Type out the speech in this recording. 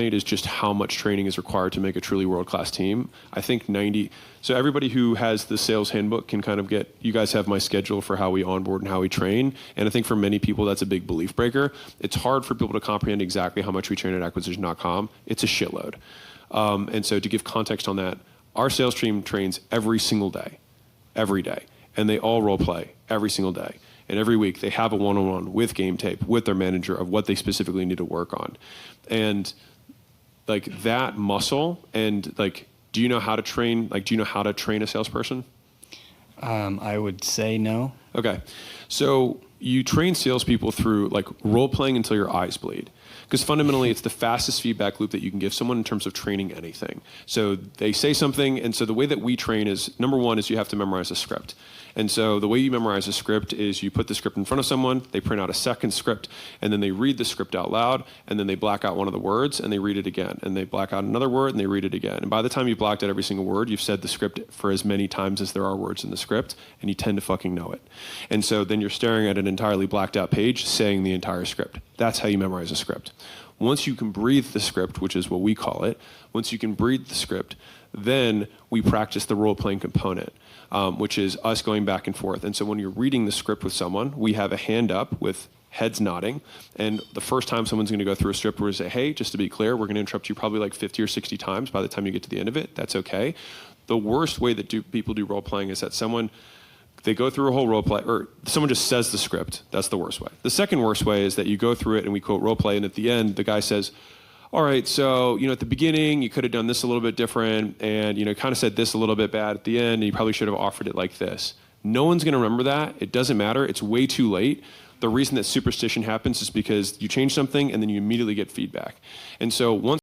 is just how much training is required to make a truly world-class team. I think so everybody who has the sales handbook can kind of get, you guys have my schedule for how we onboard and how we train. And I think for many people, that's a big belief breaker. It's hard for people to comprehend exactly how much we train at acquisition.com. It's a shitload. And so to give context on that, our sales team trains every single day, every day. And they all role play every single day. And every week they have a one-on-one with game tape, with their manager of what they specifically need to work on. And like that muscle and like, do you know how to train, a salesperson? I would say no. Okay. So you train salespeople through like role playing until your eyes bleed. Because fundamentally, it's the fastest feedback loop that you can give someone in terms of training anything. So they say something, and so the way that we train is, number one is you have to memorize a script. And so the way you memorize a script is you put the script in front of someone, they print out a second script, and then they read the script out loud, and then they black out one of the words, and they read it again. And they black out another word, and they read it again. And by the time you've blacked out every single word, you've said the script for as many times as there are words in the script, and you tend to fucking know it. And so then you're staring at an entirely blacked out page saying the entire script. That's how you memorize a script. Once you can breathe the script, which is what we call it, once you can breathe the script, then we practice the role-playing component, which is us going back and forth. And so when you're reading the script with someone, we have a hand up with heads nodding. And the first time someone's going to go through a script, we're going to say, hey, just to be clear, we're going to interrupt you probably like 50 or 60 times by the time you get to the end of it. That's okay. The worst way that people do role-playing is that they go through a whole role play, or someone just says the script. That's the worst way. The second worst way is that you go through it and we quote role play, and at the end, the guy says, all right, so, at the beginning, you could have done this a little bit different, and, kind of said this a little bit bad at the end, and you probably should have offered it like this. No one's going to remember that. It doesn't matter. It's way too late. The reason that superstition happens is because you change something, and then you immediately get feedback. And so once